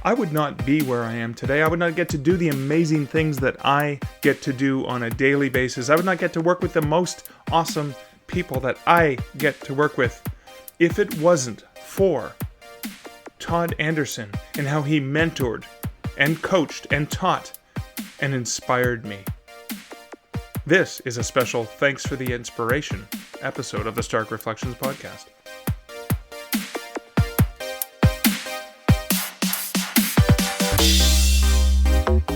I would not be where I am today. I would not get to do the amazing things that I get to do on a daily basis. I would not get to work with the most awesome people that I get to work with if it wasn't for Todd Anderson and how he mentored and coached and taught and inspired me. This is a special Thanks for the Inspiration episode of the Stark Reflections podcast.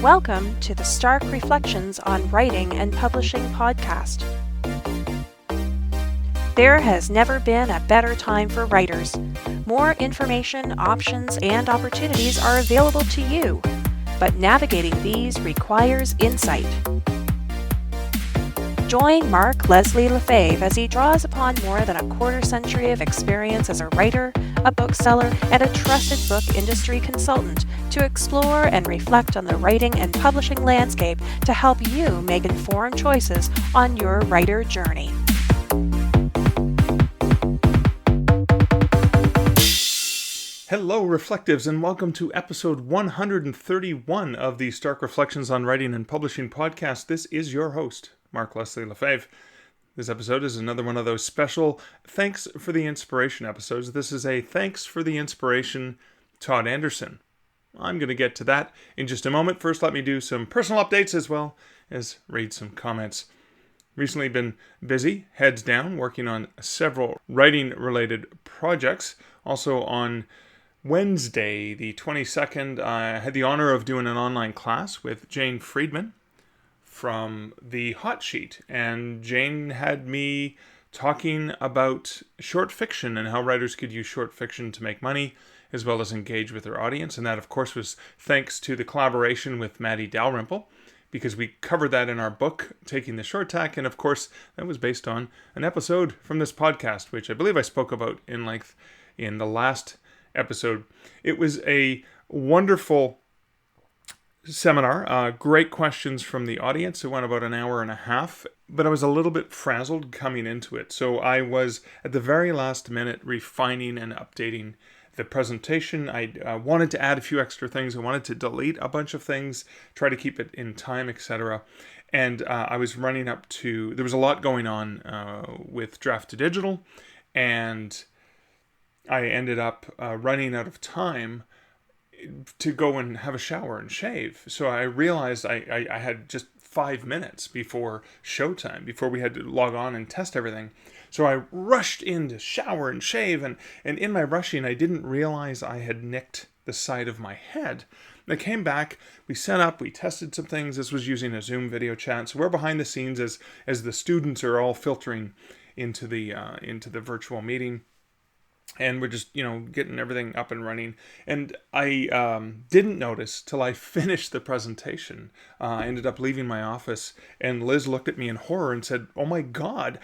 Welcome to the Stark Reflections on Writing and Publishing podcast. There has never been a better time for writers. More information, options, and opportunities are available to you, but navigating these requires insight. Join Mark Leslie Lefebvre as he draws upon more than a quarter century of experience as a writer, a bookseller, and a trusted book industry consultant to explore and reflect on the writing and publishing landscape to help you make informed choices on your writer journey. Hello, Reflectives, and welcome to episode 131 of the Stark Reflections on Writing and Publishing podcast. This is your host, Mark Leslie Lefebvre. This episode is another one of those special Thanks for the Inspiration episodes. This is a Thanks for the Inspiration, Todd Anderson. I'm going to get to that in just a moment. First, let me do some personal updates as well as read some comments. Recently been busy, heads down, working on several writing-related projects. Also on Wednesday, the 22nd, I had the honor of doing an online class with Jane Friedman from the Hot Sheet. And Jane had me talking about short fiction and how writers could use short fiction to make money, as well as engage with their audience. And that, of course, was thanks to the collaboration with Maddie Dalrymple, because we covered that in our book, Taking the Short Tack. And, of course, that was based on an episode from this podcast, which I believe I spoke about in length in the last episode. It was a wonderful seminar, great questions from the audience. It went about an hour and a half, but I was a little bit frazzled coming into it. So I was at the very last minute refining and updating the presentation. I wanted to add a few extra things. I wanted to delete a bunch of things, try to keep it in time, etc. And I was running up to, there was a lot going on with Draft to Digital, and I ended up running out of time to go and have a shower and shave. So I realized I had just 5 minutes before showtime, before we had to log on and test everything. So I rushed in to shower and shave, and in my rushing, I didn't realize I had nicked the side of my head. I came back, we set up, we tested some things. This was using a Zoom video chat. So we're behind the scenes as the students are all filtering into the virtual meeting. And we're just, getting everything up and running. And I didn't notice till I finished the presentation. I ended up leaving my office, and Liz looked at me in horror and said, "Oh my God,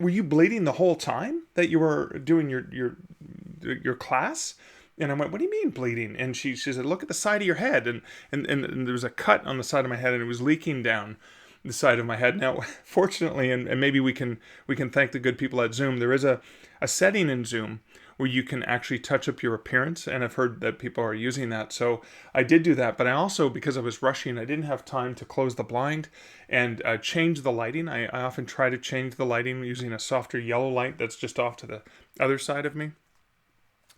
were you bleeding the whole time that you were doing your class?" And I went, "What do you mean bleeding?" And she said, "Look at the side of your head." And there was a cut on the side of my head, and it was leaking down the side of my head. Now, fortunately, and maybe we can thank the good people at Zoom, there is a setting in Zoom where you can actually touch up your appearance, and I've heard that people are using that. So I did do that, but I also, because I was rushing, I didn't have time to close the blind and change the lighting. I often try to change the lighting using a softer yellow light that's just off to the other side of me.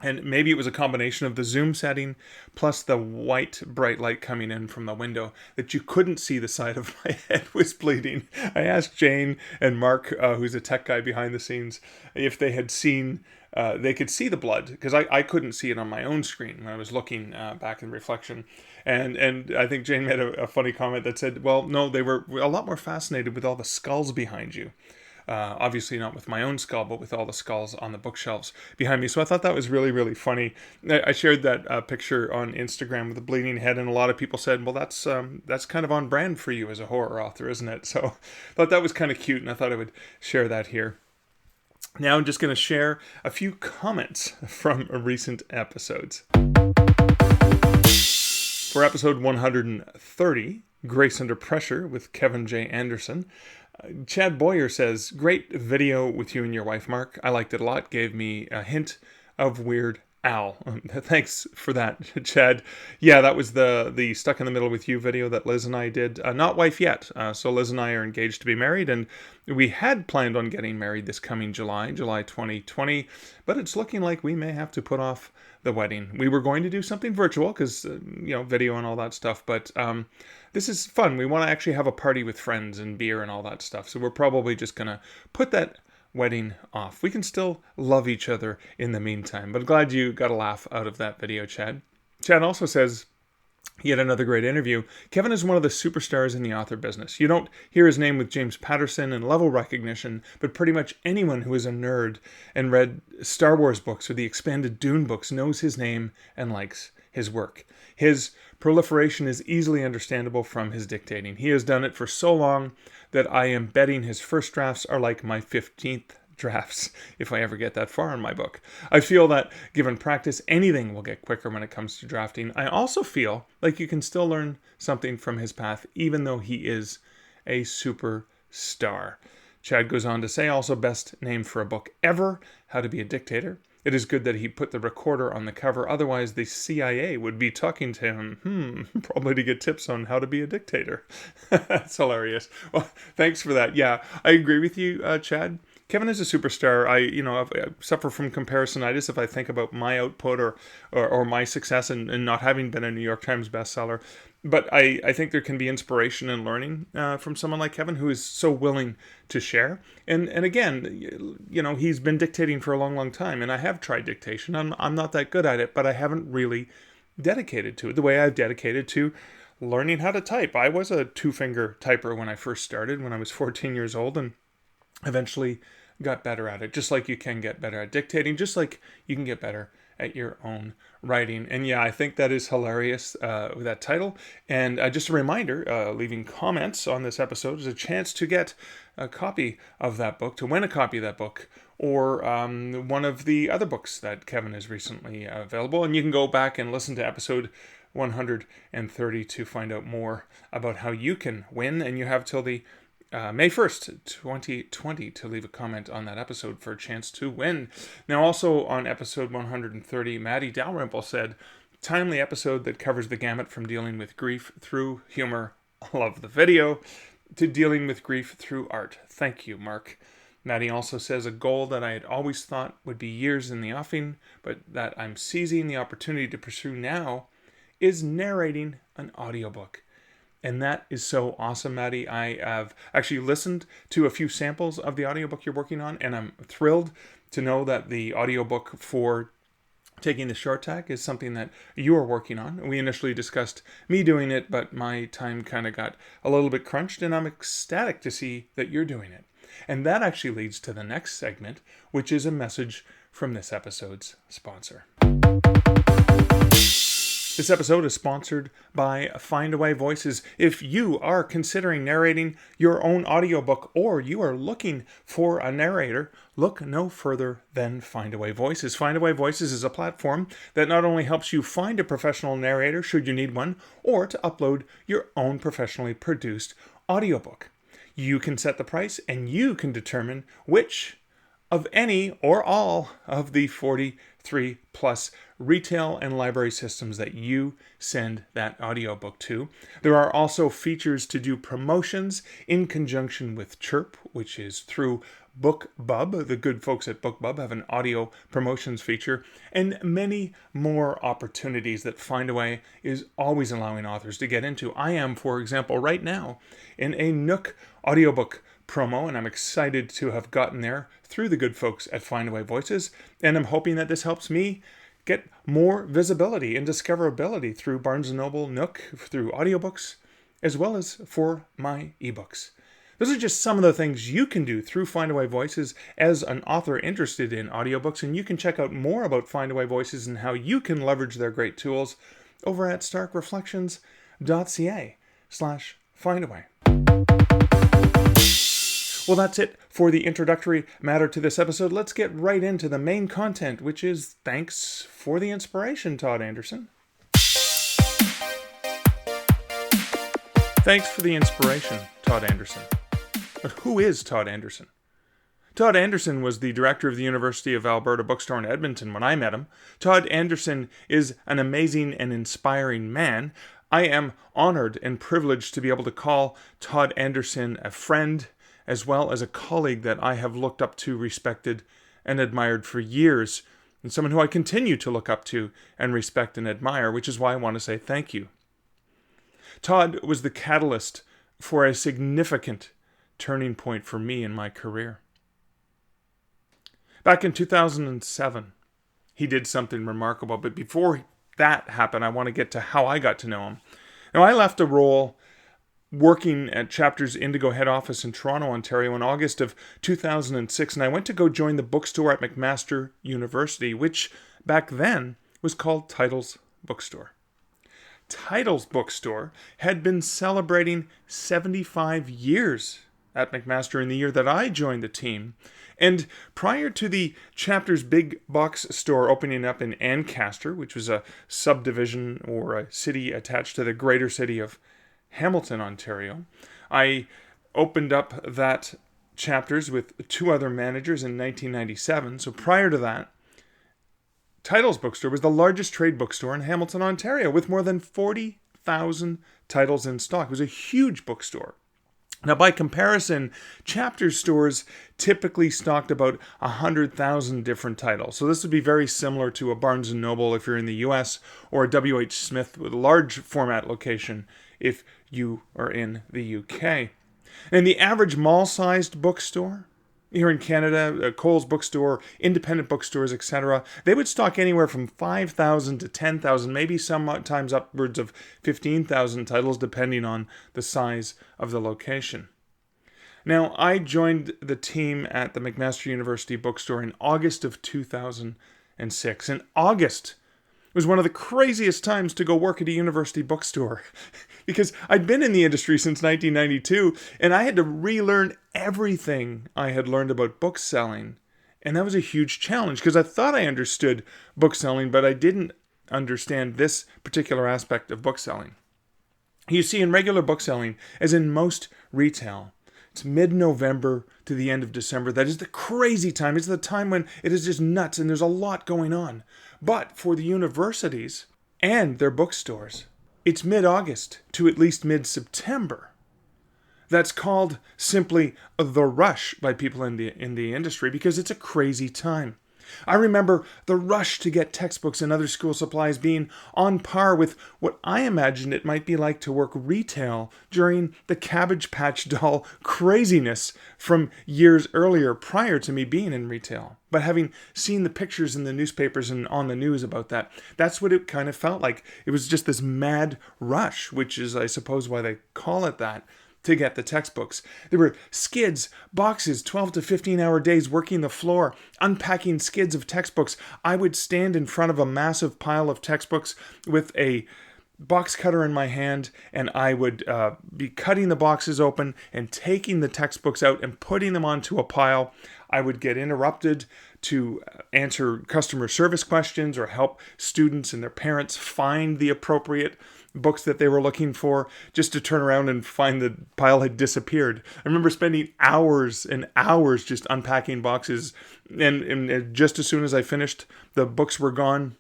And maybe it was a combination of the Zoom setting plus the white bright light coming in from the window that you couldn't see the side of my head was bleeding. I asked Jane and Mark, who's a tech guy behind the scenes, if they had seen, they could see the blood, because I couldn't see it on my own screen when I was looking back in reflection. And I think Jane made a funny comment that said, well, no, they were a lot more fascinated with all the skulls behind you. Obviously not with my own skull, but with all the skulls on the bookshelves behind me. So I thought that was really, really funny. I shared that picture on Instagram with a bleeding head, and a lot of people said, well, that's kind of on brand for you as a horror author, isn't it? So I thought that was kind of cute, and I thought I would share that here. Now I'm just going to share a few comments from recent episodes. For episode 130, Grace Under Pressure with Kevin J. Anderson, Chad Boyer says, "Great video with you and your wife, Mark. I liked it a lot. Gave me a hint of weird Al. Thanks for that, Chad. Yeah, that was the Stuck in the Middle with You video that Liz and I did. Not wife yet. So Liz and I are engaged to be married, and we had planned on getting married this coming July 2020, but it's looking like we may have to put off the wedding. We were going to do something virtual because, video and all that stuff, but this is fun. We want to actually have a party with friends and beer and all that stuff. So we're probably just going to put that wedding off. We can still love each other in the meantime. But glad you got a laugh out of that video, Chad. Chad also says, yet another great interview. Kevin is one of the superstars in the author business. You don't hear his name with James Patterson and level recognition, but pretty much anyone who is a nerd and read Star Wars books or the expanded Dune books knows his name and likes his work. His proliferation is easily understandable from his dictating. He has done it for so long that I am betting his first drafts are like my 15th drafts, if I ever get that far in my book. I feel that given practice, anything will get quicker when it comes to drafting. I also feel like you can still learn something from his path, even though he is a superstar. Chad goes on to say, also best name for a book ever, How to Be a Dictator. It is good that he put the recorder on the cover, otherwise the CIA would be talking to him, probably to get tips on how to be a dictator. That's hilarious. Well, thanks for that. Yeah, I agree with you, Chad. Kevin is a superstar. I suffer from comparisonitis if I think about my output or my success and not having been a New York Times bestseller. But I think there can be inspiration and learning from someone like Kevin who is so willing to share. And again, he's been dictating for a long, long time. And I have tried dictation. I'm not that good at it, but I haven't really dedicated to it the way I've dedicated to learning how to type. I was a 2-finger typer when I first started, when I was 14 years old, and eventually got better at it. Just like you can get better at dictating, just like you can get better at your own writing. And yeah, I think that is hilarious with that title. And just a reminder, leaving comments on this episode is a chance to get a copy of that book, to win a copy of that book, or one of the other books that Kevin is recently available. And you can go back and listen to episode 130 to find out more about how you can win. And you have till the May 1st, 2020 to leave a comment on that episode for a chance to win. Now also on episode 130, Maddie Dalrymple said, timely episode that covers the gamut from dealing with grief through humor, love the video, to dealing with grief through art. Thank you, Mark. Maddie also says a goal that I had always thought would be years in the offing, but that I'm seizing the opportunity to pursue now, is narrating an audiobook. And that is so awesome, Maddie. I have actually listened to a few samples of the audiobook you're working on, and I'm thrilled to know that the audiobook for Taking the Short Tack is something that you are working on. We initially discussed me doing it, but my time kind of got a little bit crunched, and I'm ecstatic to see that you're doing it. And that actually leads to the next segment, which is a message from this episode's sponsor. This episode is sponsored by Findaway Voices. If you are considering narrating your own audiobook or you are looking for a narrator, look no further than Findaway Voices. Findaway Voices is a platform that not only helps you find a professional narrator should you need one, or to upload your own professionally produced audiobook. You can set the price and you can determine which of any or all of the 43 plus retail and library systems that you send that audiobook to. There are also features to do promotions in conjunction with Chirp, which is through BookBub. The good folks at BookBub have an audio promotions feature, and many more opportunities that Findaway is always allowing authors to get into. I am, for example, right now in a Nook audiobook promo, and I'm excited to have gotten there through the good folks at Findaway Voices, and I'm hoping that this helps me get more visibility and discoverability through Barnes & Noble, Nook, through audiobooks, as well as for my ebooks. Those are just some of the things you can do through Findaway Voices as an author interested in audiobooks, and you can check out more about Findaway Voices and how you can leverage their great tools over at starkreflections.ca/Findaway. Well, that's it for the introductory matter to this episode. Let's get right into the main content, which is thanks for the inspiration, Todd Anderson. Thanks for the inspiration, Todd Anderson. But who is Todd Anderson? Todd Anderson was the director of the University of Alberta bookstore in Edmonton when I met him. Todd Anderson is an amazing and inspiring man. I am honored and privileged to be able to call Todd Anderson a friend, as well as a colleague that I have looked up to, respected, and admired for years, and someone who I continue to look up to and respect and admire, which is why I want to say thank you. Todd was the catalyst for a significant turning point for me in my career. Back in 2007, he did something remarkable, but before that happened, I want to get to how I got to know him. Now, I left a role working at Chapter's Indigo head office in Toronto, Ontario in August of 2006, and I went to go join the bookstore at McMaster University, which back then was called Title's Bookstore. Title's Bookstore had been celebrating 75 years at McMaster in the year that I joined the team. And prior to the Chapter's big box store opening up in Ancaster, which was a subdivision or a city attached to the greater city of Hamilton, Ontario, I opened up that Chapters with two other managers in 1997. So prior to that, Title's Bookstore was the largest trade bookstore in Hamilton, Ontario, with more than 40,000 titles in stock. It was a huge bookstore. Now, by comparison, Chapter stores typically stocked about 100,000 different titles. So this would be very similar to a Barnes & Noble if you're in the US, or a W.H. Smith with a large format location if you are in the UK. And the average mall-sized bookstore here in Canada, Kohl's bookstore, independent bookstores, etc., they would stock anywhere from 5,000 to 10,000, maybe sometimes upwards of 15,000 titles, depending on the size of the location. Now, I joined the team at the McMaster University bookstore in August of 2006. And August was one of the craziest times to go work at a university bookstore because I'd been in the industry since 1992 and I had to relearn everything I had learned about bookselling. And that was a huge challenge because I thought I understood bookselling, but I didn't understand this particular aspect of bookselling. You see, in regular bookselling, as in most retail, it's mid-November to the end of December. That is the crazy time. It's the time when it is just nuts and there's a lot going on. But for the universities and their bookstores, it's mid-August to at least mid-September. That's called simply the rush by people in the industry because it's a crazy time. I remember the rush to get textbooks and other school supplies being on par with what I imagined it might be like to work retail during the Cabbage Patch Doll craziness from years earlier prior to me being in retail. But having seen the pictures in the newspapers and on the news about that, that's what it kind of felt like. It was just this mad rush, which is, I suppose, why they call it that, to get the textbooks. There were skids, boxes, 12 to 15-hour days working the floor, unpacking skids of textbooks. I would stand in front of a massive pile of textbooks with a box cutter in my hand, and I would be cutting the boxes open and taking the textbooks out and putting them onto a pile. I would get interrupted to answer customer service questions or help students and their parents find the appropriate books that they were looking for, just to turn around and find the pile had disappeared. I remember spending hours and hours just unpacking boxes, and just as soon as I finished, the books were gone,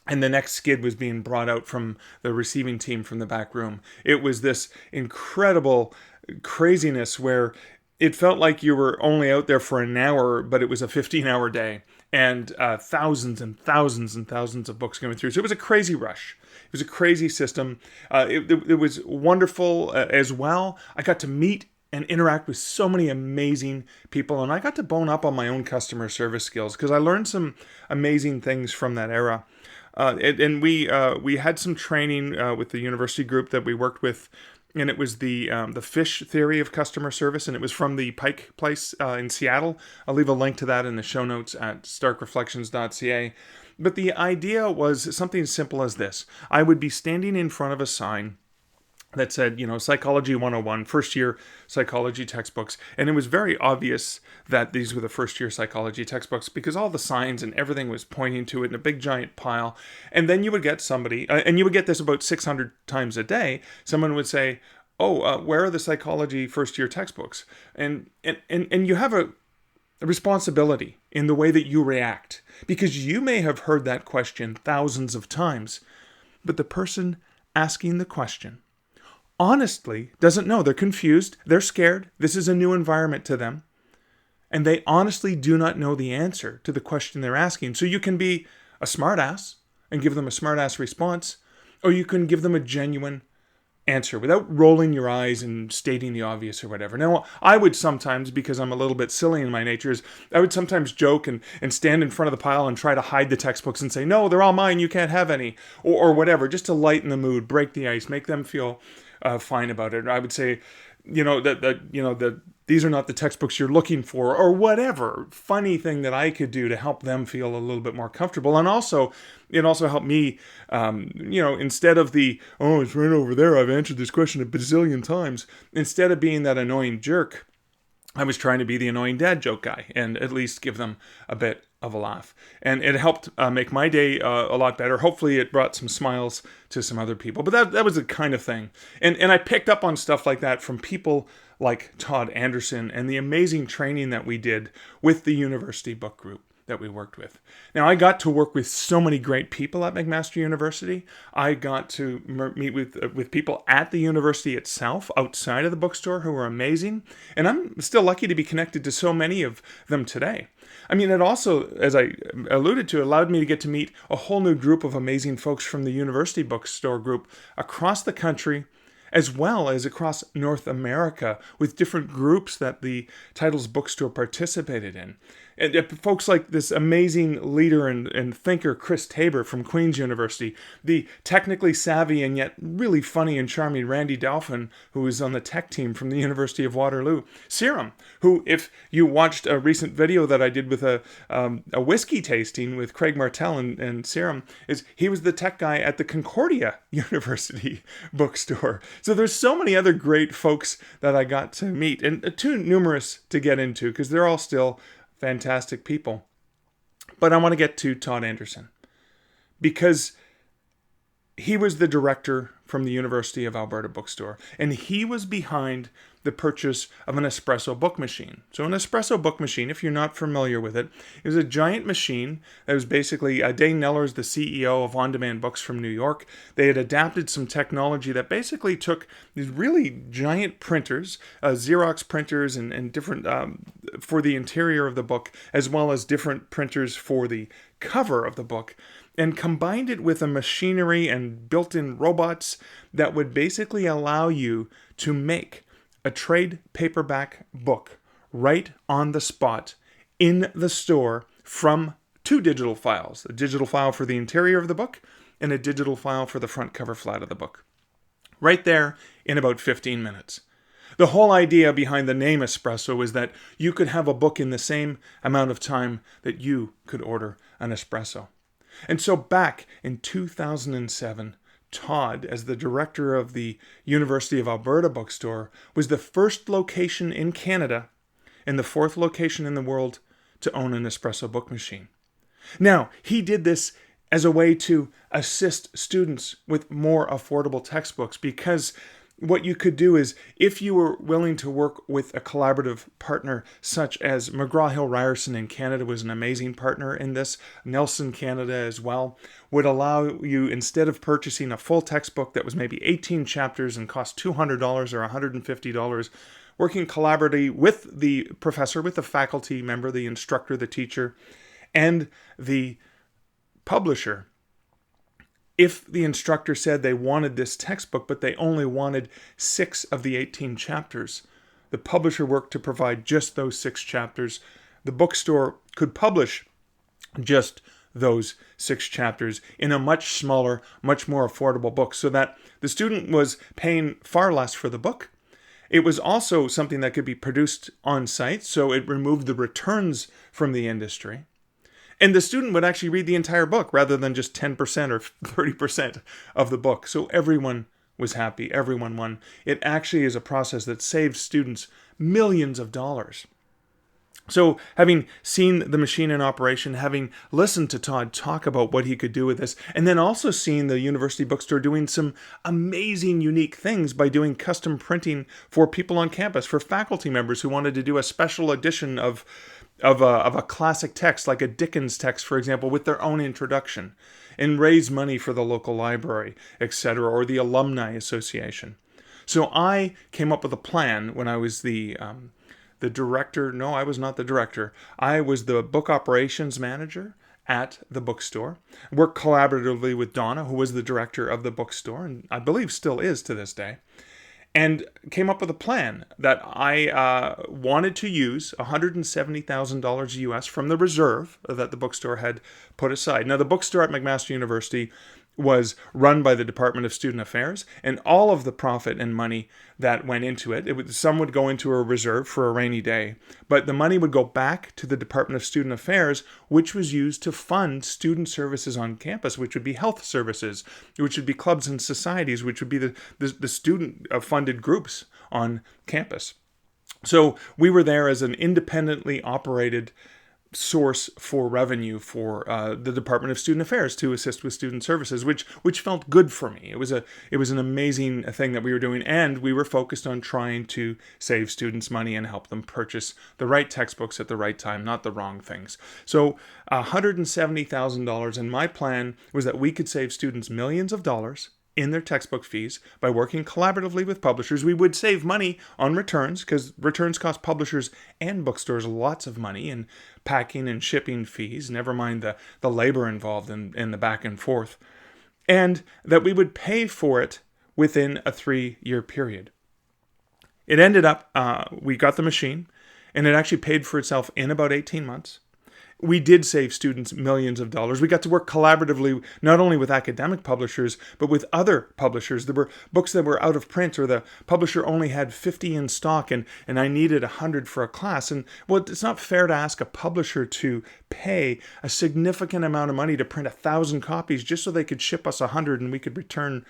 and the next skid was being brought out from the receiving team from the back room. It was this incredible craziness where it felt like you were only out there for an hour, but it was a 15-hour day, and thousands and thousands and thousands of books going through. So it was a crazy rush. It was a crazy system. It was wonderful as well. I got to meet and interact with so many amazing people, and I got to bone up on my own customer service skills because I learned some amazing things from that era. And we had some training with the university group that we worked with, and it was the fish theory of customer service, and it was from the Pike Place in Seattle. I'll leave a link to that in the show notes at starkreflections.ca. But the idea was something as simple as this. I would be standing in front of a sign that said, Psychology 101, first year psychology textbooks. And it was very obvious that these were the first year psychology textbooks because all the signs and everything was pointing to it in a big giant pile. And then you would get somebody, and you would get this about 600 times a day, someone would say, where are the psychology first year textbooks? And you have a responsibility in the way that you react, because you may have heard that question thousands of times, but the person asking the question honestly doesn't know. They're confused, they're scared, this is a new environment to them, and they honestly do not know the answer to the question they're asking. So you can be a smartass and give them a smartass response, or you can give them a genuine answer without rolling your eyes and stating the obvious or whatever. Now, I would sometimes, because I'm a little bit silly in my nature, I would sometimes joke and stand in front of the pile and try to hide the textbooks and say, no, they're all mine, you can't have any, or whatever, just to lighten the mood, break the ice, make them feel fine about it. I would say, these are not the textbooks you're looking for, or whatever funny thing that I could do to help them feel a little bit more comfortable. And also, it also helped me, instead of oh, it's right over there, I've answered this question a bazillion times, instead of being that annoying jerk, I was trying to be the annoying dad joke guy and at least give them a bit of a laugh. And it helped make my day a lot better. Hopefully it brought some smiles to some other people. But that was the kind of thing. And I picked up on stuff like that from people like Todd Anderson and the amazing training that we did with the University Book Group that we worked with. Now, I got to work with so many great people at McMaster University. I got to meet with people at the university itself, outside of the bookstore, who were amazing. And I'm still lucky to be connected to so many of them today. I mean, it also, as I alluded to, allowed me to get to meet a whole new group of amazing folks from the University Bookstore Group across the country, as well as across North America, with different groups that the Titles Bookstore participated in. And folks like this amazing leader and thinker, Chris Tabor from Queen's University, the technically savvy and yet really funny and charming Randy Dalphin, who is on the tech team from the University of Waterloo, Serum, who, if you watched a recent video that I did with a whiskey tasting with Craig Martell and Serum, he was the tech guy at the Concordia University bookstore. So there's so many other great folks that I got to meet, and too numerous to get into because they're all still fantastic people. But I want to get to Todd Anderson because he was the director from the University of Alberta bookstore, and he was behind the purchase of an espresso book machine. So an espresso book machine, if you're not familiar with it, is a giant machine that was basically, Dane Neller's the CEO of On Demand Books from New York. They had adapted some technology that basically took these really giant printers, Xerox printers and different, for the interior of the book, as well as different printers for the cover of the book, and combined it with a machinery and built-in robots that would basically allow you to make a trade paperback book right on the spot in the store from two digital files, a digital file for the interior of the book and a digital file for the front cover flat of the book. Right there in about 15 minutes. The whole idea behind the name espresso is that you could have a book in the same amount of time that you could order an espresso. And so back in 2007, Todd, as the director of the University of Alberta bookstore, was the first location in Canada and the fourth location in the world to own an espresso book machine. Now, he did this as a way to assist students with more affordable textbooks, because what you could do is, if you were willing to work with a collaborative partner such as McGraw-Hill Ryerson in Canada was an amazing partner in this, Nelson Canada as well, would allow you, instead of purchasing a full textbook that was maybe 18 chapters and cost $200 or $150, working collaboratively with the professor, with the faculty member, the instructor, the teacher, and the publisher. If the instructor said they wanted this textbook, but they only wanted 6 of the 18 chapters, the publisher worked to provide just those 6 chapters. The bookstore could publish just those 6 chapters in a much smaller, much more affordable book, so that the student was paying far less for the book. It was also something that could be produced on site, so it removed the returns from the industry. And the student would actually read the entire book rather than just 10% or 30% of the book. So everyone was happy. Everyone won. It actually is a process that saves students millions of dollars. So having seen the machine in operation, having listened to Todd talk about what he could do with this, and then also seeing the university bookstore doing some amazing, unique things by doing custom printing for people on campus, for faculty members who wanted to do a special edition of of a classic text, like a Dickens text, for example, with their own introduction, and raise money for the local library, etc., or the Alumni Association. So I came up with a plan when I was the director. No, I was not the director. I was the book operations manager at the bookstore. Worked collaboratively with Donna, who was the director of the bookstore, and I believe still is to this day, and came up with a plan that I wanted to use $170,000 US from the reserve that the bookstore had put aside. Now, the bookstore at McMaster University was run by the Department of Student Affairs, and all of the profit and money that went into it, some would go into a reserve for a rainy day, but the money would go back to the Department of Student Affairs, which was used to fund student services on campus, which would be health services, which would be clubs and societies, which would be the student-funded groups on campus. So we were there as an independently operated source for revenue for the Department of Student Affairs to assist with student services, which felt good for me. It was an amazing thing that we were doing, and we were focused on trying to save students money and help them purchase the right textbooks at the right time, not the wrong things. So $170,000, and my plan was that we could save students millions of dollars in their textbook fees by working collaboratively with publishers. We would save money on returns, because returns cost publishers and bookstores lots of money in packing and shipping fees, never mind the labor involved in the back and forth, and that we would pay for it within a 3-year period. It ended up, we got the machine, and it actually paid for itself in about 18 months. We did save students millions of dollars. We got to work collaboratively not only with academic publishers, but with other publishers. There were books that were out of print, or the publisher only had 50 in stock, and I needed 100 for a class. And well, it's not fair to ask a publisher to pay a significant amount of money to print 1,000 copies just so they could ship us 100 and we could return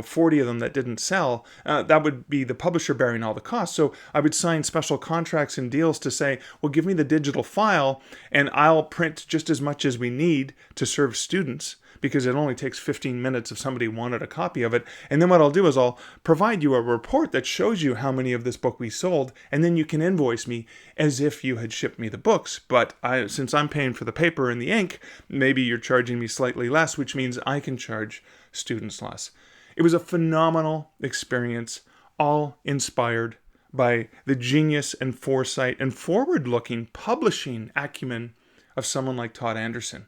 40 of them that didn't sell. That would be the publisher bearing all the costs. So I would sign special contracts and deals to say, well, give me the digital file and I'll print just as much as we need to serve students, because it only takes 15 minutes if somebody wanted a copy of it. And then what I'll do is I'll provide you a report that shows you how many of this book we sold, and then you can invoice me as if you had shipped me the books. But since I'm paying for the paper and the ink, maybe you're charging me slightly less, which means I can charge students less. It was a phenomenal experience, all inspired by the genius and foresight and forward-looking publishing acumen of someone like Todd Anderson.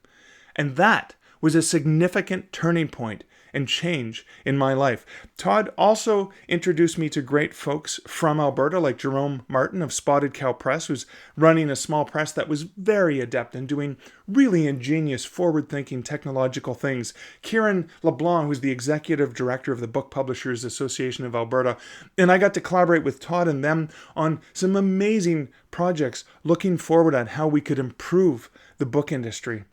And that was a significant turning point and change in my life. Todd also introduced me to great folks from Alberta, like Jerome Martin of Spotted Cow Press, who's running a small press that was very adept in doing really ingenious, forward-thinking technological things. Kieran LeBlanc, who's the executive director of the Book Publishers Association of Alberta. And I got to collaborate with Todd and them on some amazing projects, looking forward at how we could improve the book industry.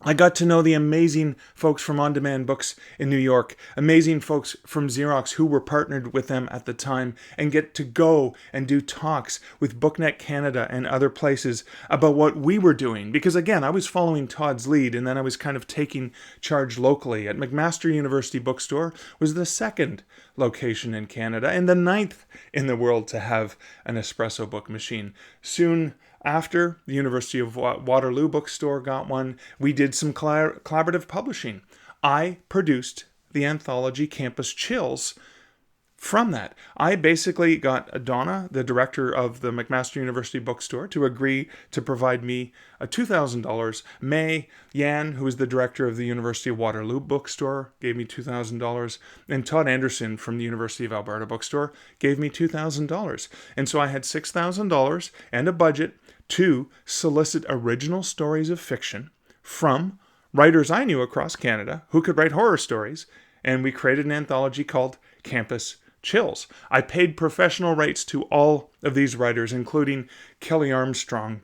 I got to know the amazing folks from On Demand Books in New York, amazing folks from Xerox who were partnered with them at the time, and get to go and do talks with BookNet Canada and other places about what we were doing. Because again, I was following Todd's lead, and then I was kind of taking charge locally. At McMaster University Bookstore was the second location in Canada and the 9th in the world to have an espresso book machine. Soon after, the University of Waterloo Bookstore got one. We did some collaborative publishing. I produced the anthology Campus Chills from that. I basically got Donna, the director of the McMaster University Bookstore, to agree to provide me $2,000. May Yan, who is the director of the University of Waterloo Bookstore, gave me $2,000. And Todd Anderson from the University of Alberta Bookstore gave me $2,000. And so I had $6,000 and a budget to solicit original stories of fiction from writers I knew across Canada who could write horror stories. And we created an anthology called Campus Chills. I paid professional rates to all of these writers, including Kelly Armstrong,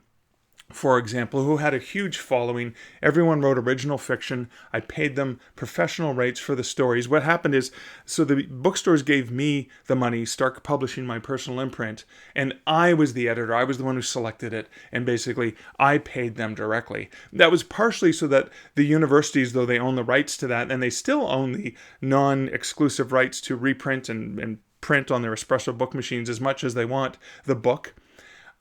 for example, who had a huge following. Everyone wrote original fiction. I paid them professional rates for the stories. What happened is, so the bookstores gave me the money, Stark Publishing, my personal imprint, and I was the editor. I was the one who selected it, and basically I paid them directly. That was partially so that the universities, though they own the rights to that, and they still own the non-exclusive rights to reprint and print on their espresso book machines as much as they want the book,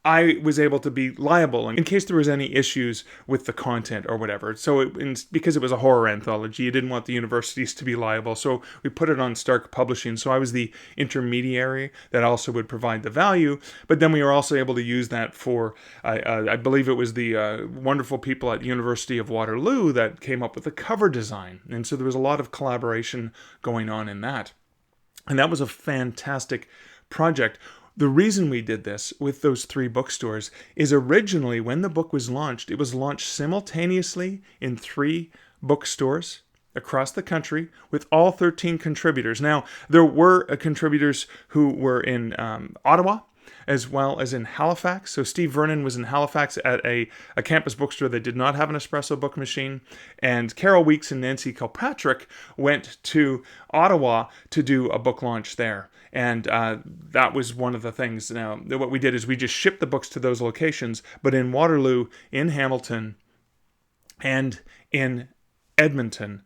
I was able to be liable in case there was any issues with the content or whatever. So because it was a horror anthology, you didn't want the universities to be liable. So we put it on Stark Publishing. So I was the intermediary that also would provide the value. But then we were also able to use that for, I believe it was the wonderful people at University of Waterloo that came up with the cover design. And so there was a lot of collaboration going on in that. And that was a fantastic project. The reason we did this with those 3 bookstores is originally when the book was launched, it was launched simultaneously in 3 bookstores across the country with all 13 contributors. Now, there were contributors who were in Ottawa as well as in Halifax. So Steve Vernon was in Halifax at a campus bookstore that did not have an espresso book machine. And Carol Weeks and Nancy Kilpatrick went to Ottawa to do a book launch there. And that was one of the things. Now, what we did is we just shipped the books to those locations, but in Waterloo, in Hamilton, and in Edmonton,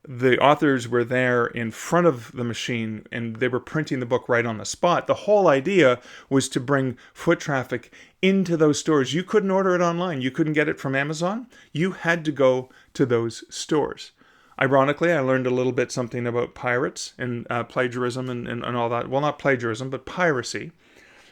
the authors were there in front of the machine, and they were printing the book right on the spot. The whole idea was to bring foot traffic into those stores. You couldn't order it online. You couldn't get it from Amazon. You had to go to those stores. Ironically, I learned a little bit something about pirates and plagiarism and all that. Well, not plagiarism, but piracy.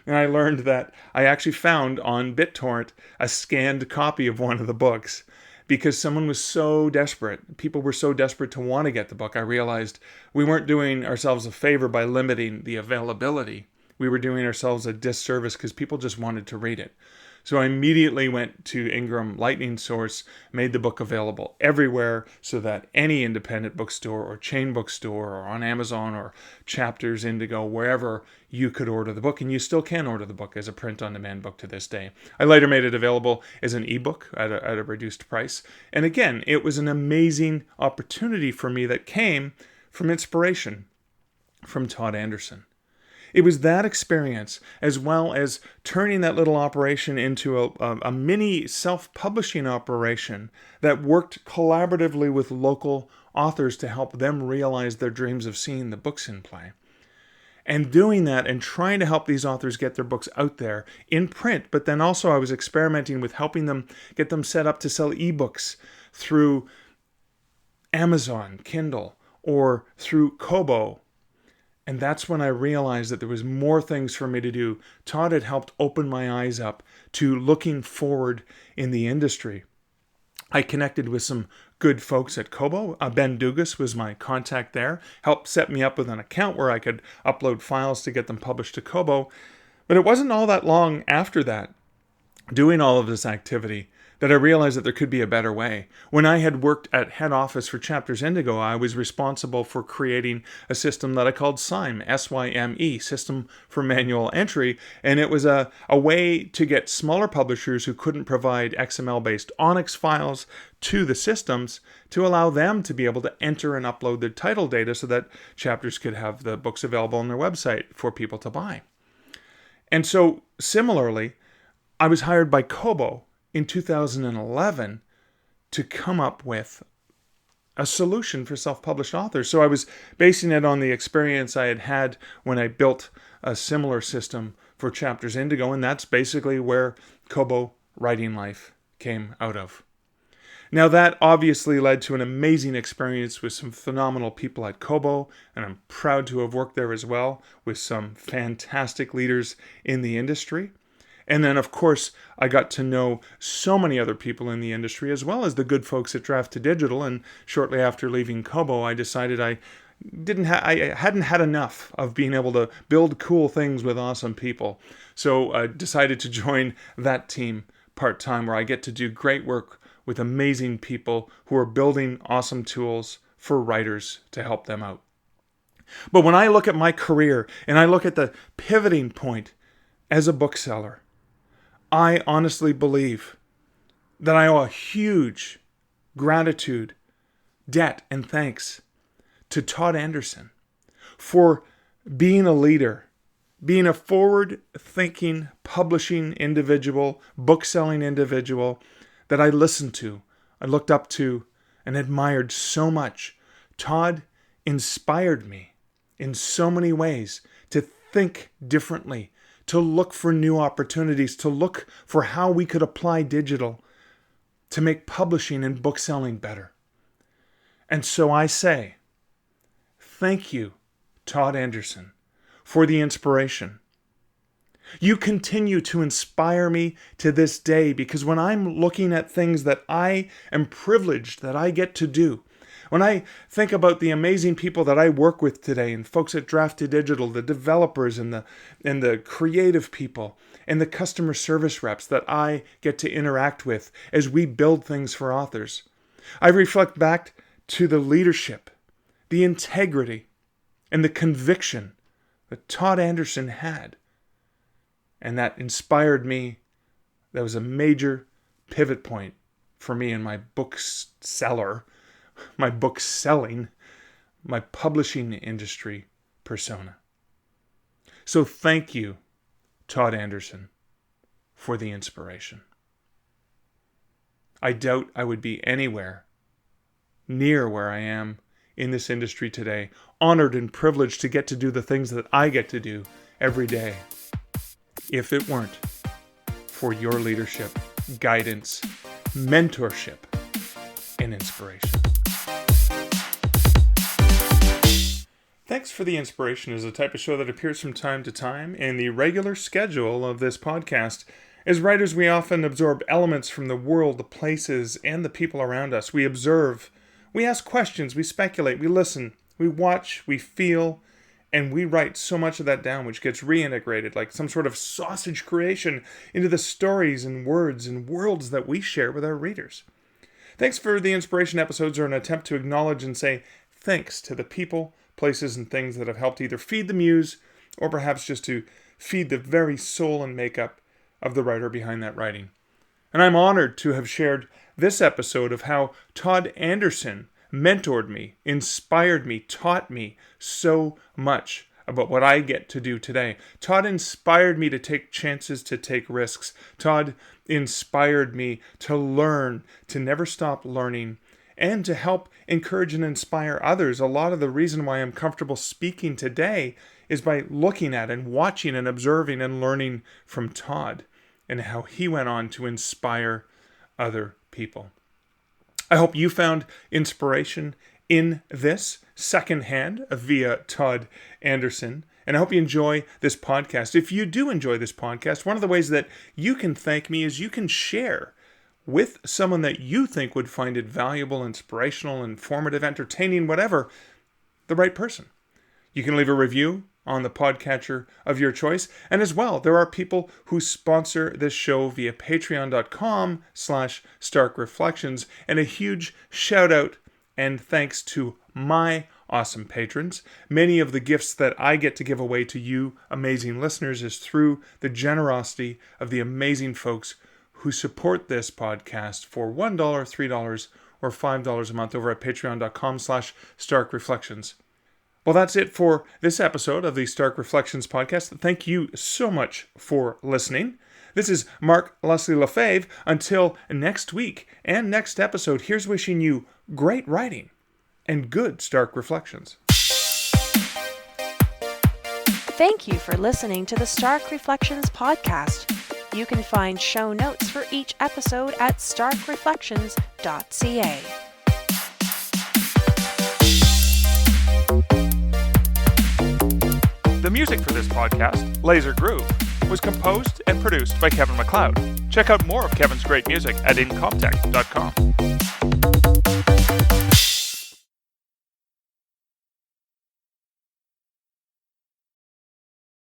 And I learned that I actually found on BitTorrent a scanned copy of one of the books because someone was so desperate. People were so desperate to want to get the book. I realized we weren't doing ourselves a favor by limiting the availability. We were doing ourselves a disservice because people just wanted to read it. So I immediately went to Ingram Lightning Source, made the book available everywhere so that any independent bookstore or chain bookstore or on Amazon or Chapters, Indigo, wherever you could order the book. And you still can order the book as a print-on-demand book to this day. I later made it available as an ebook at a reduced price. And again, it was an amazing opportunity for me that came from inspiration from Todd Anderson. It was that experience, as well as turning that little operation into a mini self-publishing operation that worked collaboratively with local authors to help them realize their dreams of seeing the books in play. And doing that and trying to help these authors get their books out there in print, but then also I was experimenting with helping them get them set up to sell ebooks through Amazon, Kindle, or through Kobo. And that's when I realized that there was more things for me to do. Todd had helped open my eyes up to looking forward in the industry. I connected with some good folks at Kobo. Ben Dugas was my contact there, helped set me up with an account where I could upload files to get them published to Kobo. But it wasn't all that long after that, doing all of this activity, that I realized that there could be a better way. When I had worked at head office for Chapters Indigo, I was responsible for creating a system that I called SYME, S-Y-M-E, System for Manual Entry, and it was a way to get smaller publishers who couldn't provide XML-based Onyx files to the systems to allow them to be able to enter and upload their title data so that Chapters could have the books available on their website for people to buy. And so, similarly, I was hired by Kobo in 2011 to come up with a solution for self-published authors. So I was basing it on the experience I had had when I built a similar system for Chapters Indigo, and that's basically where Kobo Writing Life came out of. Now that obviously led to an amazing experience with some phenomenal people at Kobo, and I'm proud to have worked there as well with some fantastic leaders in the industry. And then, of course, I got to know so many other people in the industry, as well as the good folks at Draft to Digital. And shortly after leaving Kobo, I decided I hadn't had enough of being able to build cool things with awesome people. So I decided to join that team part-time, where I get to do great work with amazing people who are building awesome tools for writers to help them out. But when I look at my career and I look at the pivoting point as a bookseller, I honestly believe that I owe a huge gratitude, debt, and thanks to Todd Anderson for being a leader, being a forward-thinking, publishing individual, book-selling individual that I listened to, I looked up to, and admired so much. Todd inspired me in so many ways to think differently, to look for new opportunities, to look for how we could apply digital to make publishing and book selling better. And so I say, thank you, Todd Anderson, for the inspiration. You continue to inspire me to this day, because when I'm looking at things that I am privileged that I get to do, when I think about the amazing people that I work with today, and folks at Drafted Digital, the developers and the creative people and the customer service reps that I get to interact with as we build things for authors, I reflect back to the leadership, the integrity, and the conviction that Todd Anderson had. And that inspired me. That was a major pivot point for me in my book selling, my publishing industry persona. So thank you, Todd Anderson, for the inspiration. I doubt I would be anywhere near where I am in this industry today, honored and privileged to get to do the things that I get to do every day, if it weren't for your leadership, guidance, mentorship, and inspiration. Thanks for the Inspiration is a type of show that appears from time to time in the regular schedule of this podcast. As writers, we often absorb elements from the world, the places, and the people around us. We observe, we ask questions, we speculate, we listen, we watch, we feel, and we write so much of that down, which gets reintegrated like some sort of sausage creation into the stories and words and worlds that we share with our readers. Thanks for the Inspiration episodes are an attempt to acknowledge and say thanks to the people, places, and things that have helped either feed the muse or perhaps just to feed the very soul and makeup of the writer behind that writing. And I'm honored to have shared this episode of how Todd Anderson mentored me, inspired me, taught me so much about what I get to do today. Todd inspired me to take chances, to take risks. Todd inspired me to learn, to never stop learning, and to help encourage and inspire others. A lot of the reason why I'm comfortable speaking today is by looking at and watching and observing and learning from Todd and how he went on to inspire other people. I hope you found inspiration in this secondhand via Todd Anderson, and I hope you enjoy this podcast. If you do enjoy this podcast, one of the ways that you can thank me is you can share with someone that you think would find it valuable, inspirational, informative, entertaining, whatever, the right person. You can leave a review on the podcatcher of your choice. And as well, there are people who sponsor this show via patreon.com/starkreflections. And a huge shout out and thanks to my awesome patrons. Many of the gifts that I get to give away to you amazing listeners is through the generosity of the amazing folks who support this podcast for $1, $3, or $5 a month over at patreon.com/starkreflections. Well, that's it for this episode of the Stark Reflections podcast. Thank you so much for listening. This is Mark Leslie Lefebvre. Until next week and next episode, here's wishing you great writing and good Stark Reflections. Thank you for listening to the Stark Reflections podcast. You can find show notes for each episode at starkreflections.ca. The music for this podcast, Laser Groove, was composed and produced by Kevin MacLeod. Check out more of Kevin's great music at incomptech.com.